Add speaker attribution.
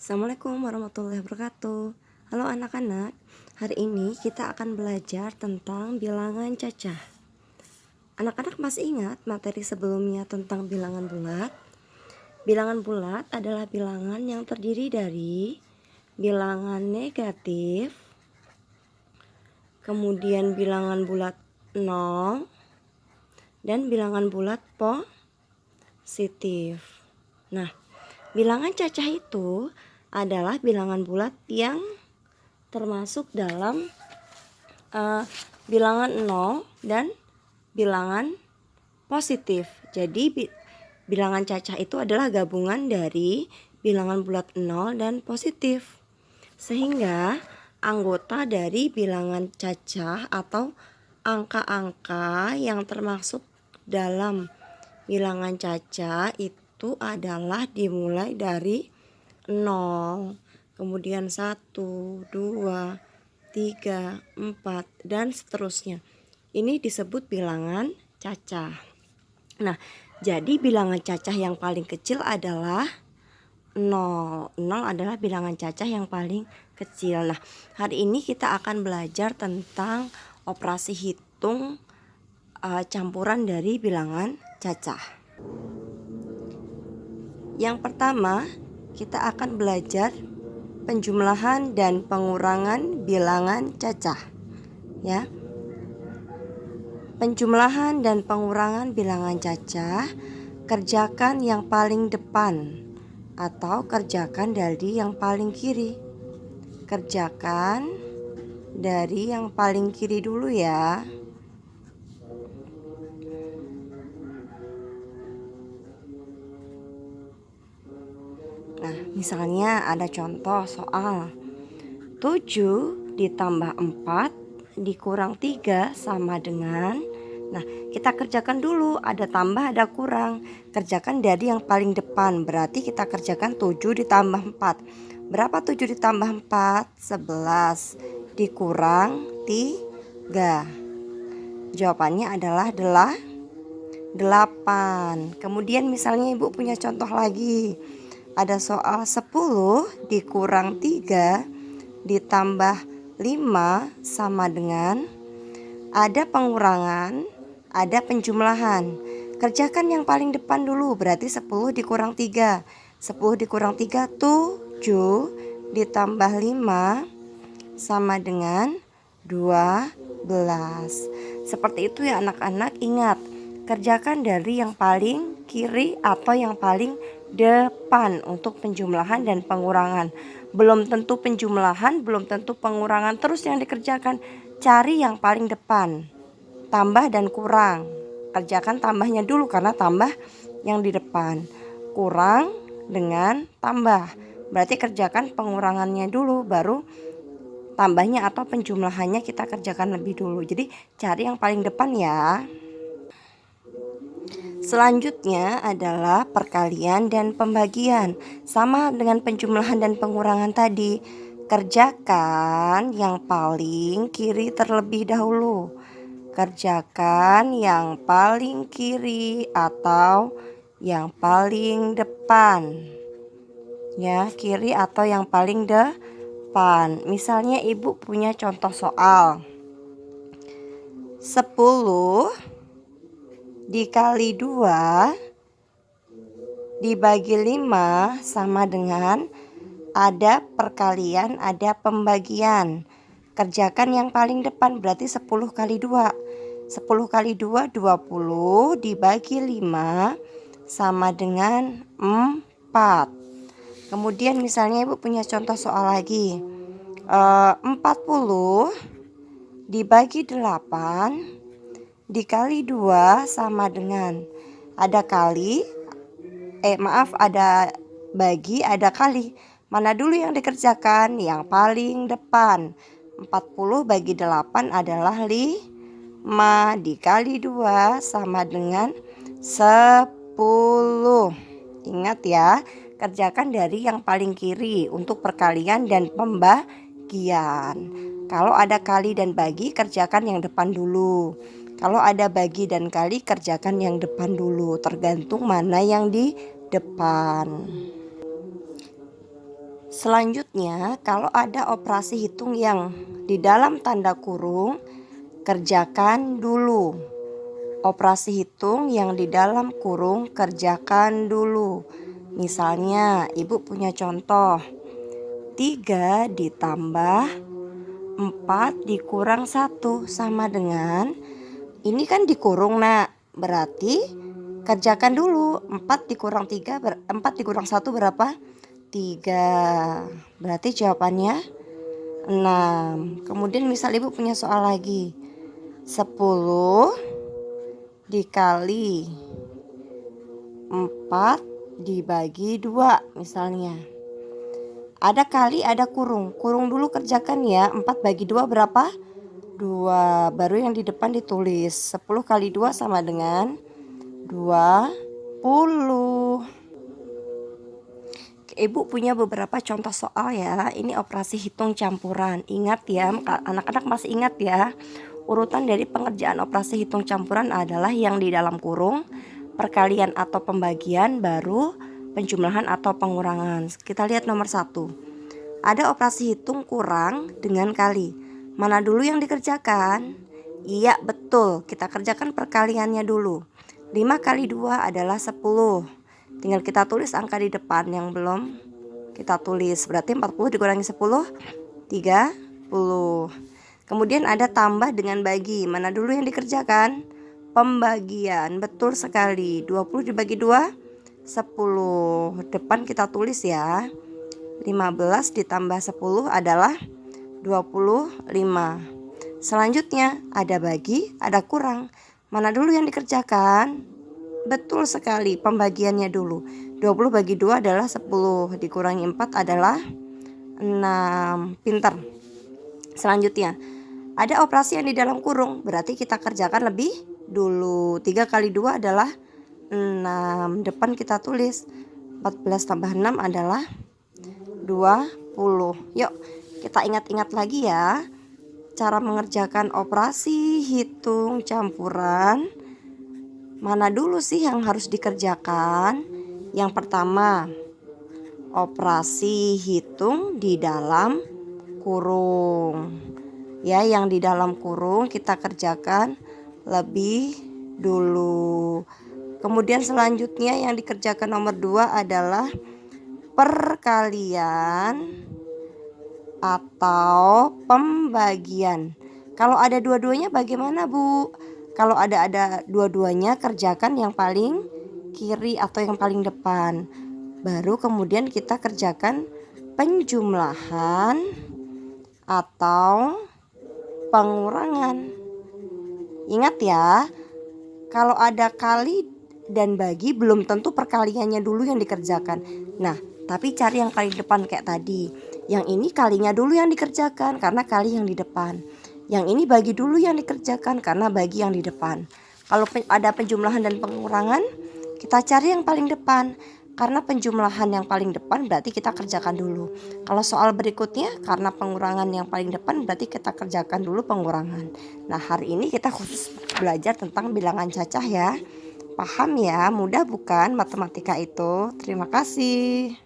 Speaker 1: Assalamualaikum warahmatullahi wabarakatuh. Halo anak-anak, hari ini kita akan belajar tentang bilangan cacah. Anak-anak masih ingat materi sebelumnya tentang bilangan bulat? Bilangan bulat adalah bilangan yang terdiri dari bilangan negatif, kemudian bilangan bulat 0, dan bilangan bulat positif. Nah, bilangan cacah itu adalah bilangan bulat yang termasuk dalam bilangan 0 dan bilangan positif. Jadi bilangan cacah itu adalah gabungan dari bilangan bulat 0 dan positif. Sehingga anggota dari bilangan cacah atau angka-angka yang termasuk dalam bilangan cacah itu adalah dimulai dari 0, kemudian 1, 2, 3, 4, dan seterusnya. Ini disebut bilangan cacah. Nah, jadi bilangan cacah yang paling kecil adalah 0. 0 adalah bilangan cacah yang paling kecil. Nah, hari ini kita akan belajar tentang operasi hitung campuran dari bilangan cacah. Yang pertama, kita akan belajar penjumlahan dan pengurangan bilangan cacah. Ya. Penjumlahan dan pengurangan bilangan cacah, kerjakan yang paling depan atau kerjakan dari yang paling kiri. Kerjakan dari yang paling kiri dulu ya. Nah, misalnya ada contoh soal 7 ditambah 4 dikurang 3 sama dengan. Nah, kita kerjakan dulu, ada tambah ada kurang. Kerjakan dari yang paling depan, berarti kita kerjakan 7 ditambah 4. Berapa 7 ditambah 4? 11 dikurang 3. Jawabannya adalah 8. Kemudian misalnya ibu punya contoh lagi. Ada soal 10 dikurang 3 ditambah 5 sama dengan. Ada pengurangan, ada penjumlahan. Kerjakan yang paling depan dulu, berarti 10 dikurang 3. 10 dikurang 3, 7 ditambah 5 sama dengan 12. Seperti itu ya anak-anak, ingat. Kerjakan dari yang paling kiri atau yang paling depan untuk penjumlahan dan pengurangan. Belum tentu penjumlahan, belum tentu pengurangan terus yang dikerjakan. Cari yang paling depan, tambah dan kurang. Kerjakan tambahnya dulu karena tambah yang di depan, kurang dengan tambah. Berarti kerjakan pengurangannya dulu, baru tambahnya atau penjumlahannya kita kerjakan lebih dulu. Jadi cari yang paling depan ya. Selanjutnya adalah perkalian dan pembagian. Sama dengan penjumlahan dan pengurangan tadi. Kerjakan yang paling kiri terlebih dahulu. Kerjakan yang paling kiri atau yang paling depan. Ya, kiri atau yang paling depan. Misalnya ibu punya contoh soal 10 dikali 2 dibagi 5 sama dengan. Ada perkalian, ada pembagian. Kerjakan yang paling depan, berarti 10 kali 2. 10 kali 2, 20 dibagi 5 sama dengan 4. Kemudian misalnya ibu punya contoh soal lagi 40 dibagi 8 dikali 2 sama dengan. Ada kali, ada bagi, ada kali. Mana dulu yang dikerjakan? Yang paling depan. 40 bagi 8 adalah 5 dikali 2 sama dengan 10. Ingat ya, kerjakan dari yang paling kiri untuk perkalian dan pembagian. Kalau ada kali dan bagi, kerjakan yang depan dulu. Kalau ada bagi dan kali, kerjakan yang depan dulu. Tergantung mana yang di depan. Selanjutnya, kalau ada operasi hitung yang di dalam tanda kurung, kerjakan dulu. Operasi hitung yang di dalam kurung, kerjakan dulu. Misalnya, Ibu punya contoh. 3 ditambah 4 dikurang 1 sama dengan, ini kan dikurung nak, berarti kerjakan dulu. 4 dikurang 1 berapa? 3. Berarti jawabannya 6. Kemudian misal Ibu punya soal lagi. 10 dikali 4 dibagi 2 misalnya. Ada kali, ada kurung. Kurung dulu kerjakan ya. 4 bagi 2 berapa? 2. Baru yang di depan ditulis. 10 kali 2 sama dengan 20. Ibu punya beberapa contoh soal ya. Ini operasi hitung campuran. Ingat ya, anak-anak masih ingat ya. Urutan dari pengerjaan operasi hitung campuran adalah yang di dalam kurung, perkalian atau pembagian, baru penjumlahan atau pengurangan. Kita lihat nomor 1. Ada operasi hitung kurang dengan kali. Mana dulu yang dikerjakan? Iya betul, kita kerjakan perkaliannya dulu. 5 kali 2 adalah 10. Tinggal kita tulis angka di depan yang belum kita tulis. Berarti 40 dikurangi 10, 30. Kemudian ada tambah dengan bagi. Mana dulu yang dikerjakan? Pembagian. Betul sekali. 20 dibagi 2, 10. Depan kita tulis ya. 15 ditambah 10 adalah 25. Selanjutnya ada bagi, ada kurang. Mana dulu yang dikerjakan? Betul sekali, pembagiannya dulu. 20 bagi 2 adalah 10, dikurangi 4 adalah 6. Pintar. Selanjutnya, ada operasi yang di dalam kurung, berarti kita kerjakan lebih dulu. 3 kali 2 adalah 6. Depan kita tulis 14 tambah 6 adalah 20. Yuk, kita ingat-ingat lagi ya. Cara mengerjakan operasi hitung campuran. Mana dulu sih yang harus dikerjakan? Yang pertama, operasi hitung di dalam kurung. Ya, yang di dalam kurung kita kerjakan lebih dulu. Kemudian selanjutnya yang dikerjakan nomor 2 adalah perkalian atau pembagian. Kalau ada dua-duanya bagaimana, Bu? Kalau ada dua-duanya, kerjakan yang paling kiri atau yang paling depan. Baru kemudian kita kerjakan penjumlahan atau pengurangan. Ingat ya, kalau ada kali dan bagi belum tentu perkaliannya dulu yang dikerjakan. Nah, tapi cari yang paling depan kayak tadi. Yang ini kalinya dulu yang dikerjakan karena kali yang di depan. Yang ini bagi dulu yang dikerjakan karena bagi yang di depan. Kalau ada penjumlahan dan pengurangan, kita cari yang paling depan. Karena penjumlahan yang paling depan berarti kita kerjakan dulu. Kalau soal berikutnya, karena pengurangan yang paling depan berarti kita kerjakan dulu pengurangan. Nah, hari ini kita khusus belajar tentang bilangan cacah ya. Paham ya? Mudah bukan matematika itu? Terima kasih.